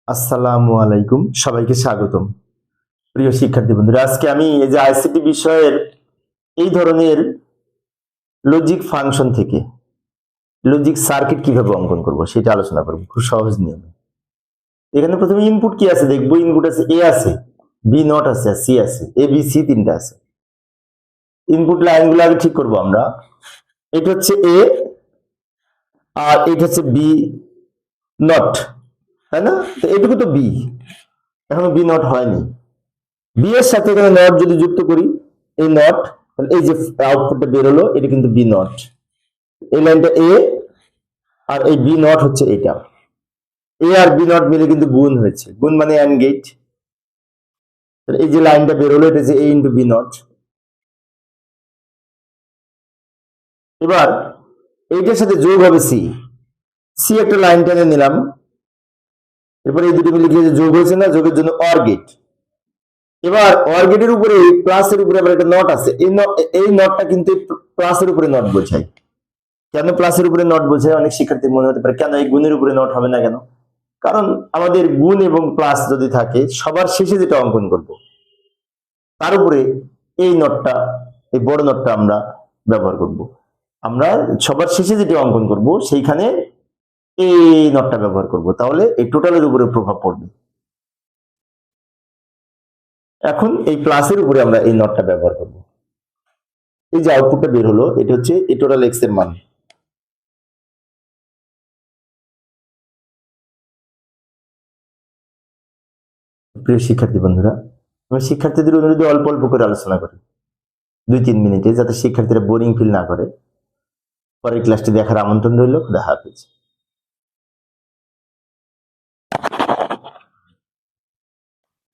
আসসালামু আলাইকুম, সবাইকে স্বাগতম। প্রিয় শিক্ষার্থী বন্ধুরা, আজকে আমি এই যে আইসিটি বিষয়ের এই ধরনের লজিক ফাংশন থেকে লজিক সার্কিট কিভাবে অঙ্কন করব সেটা আলোচনা করব খুব সহজ নিয়মে। এখানে প্রথমে ইনপুট কি আছে দেখবো। ইনপুট আছে এ আছে, বি নট আছে, সি আছে, এ বি সি তিনটা আছে। ইনপুট লাইনগুলো আগে ঠিক করব আমরা। এটা হচ্ছে এ আর এটা হচ্ছে বি নট, তাই না? তো এটুকু তো বি, এখনো বি নট হয়নি। বি এর সাথে এখানে নট যদি যুক্ত করি, এই নট, এই যে আউটপুটটা বেরোলো এটা কিন্তু বি নট। এই লাইনটা এ আর এই বি নট হচ্ছে এটা। এ আর বি নট মিলে কিন্তু গুণ হয়েছে, গুণ মানে অ্যান্ড গেট। এই যে লাইনটা বেরোলো এটা যে এ ইন্টু বি নট। এবার এইটার সাথে যোগ হবে সি। সি একটা লাইন টেনে নিলাম। এরপর এই দুটো মিলে গিয়ে যোগ হয়েছে না, যোগের জন্য অর গেট। এবার অর গেটের উপরে প্লাসের উপরে আবার একটা নট আছে। এই নটটা কিন্তু প্লাসের উপরে নট বোঝায়। কেন প্লাসের উপরে নট বোঝায় অনেক শিক্ষার্থী মনে হতে পারে, কেন এই গুণের উপরে নট হবে না কেন? কারণ আমাদের গুণ এবং প্লাস যদি থাকে, সবার শেষে যেটা অঙ্কন করব তার উপরে এই নটটা, এই বড় নটটা আমরা ব্যবহার করব। আমরা সবার শেষে যেটা অঙ্কন করব সেইখানে এই নটটা ব্যবহার করব, তাহলে এই টোটালের উপরে প্রভাব পড়বে। এখন এই প্লাসের উপরে আমরা এই নটটা ব্যবহার করব। এই যে আউটপুটটা বের হলো এটা হচ্ছে এই টোটাল এক্স এর মান। প্রিয় শিক্ষার্থী বন্ধুরা, আমি শিক্ষার্থীদের অনুরোধে অল্প অল্প করে আলোচনা করি 2-3 মিনিটে, যাতে শিক্ষার্থীরা বোরিং ফিল না করে। পরের ক্লাসটি দেখার আমন্ত্রণ রইল। খুদা হাফেজ।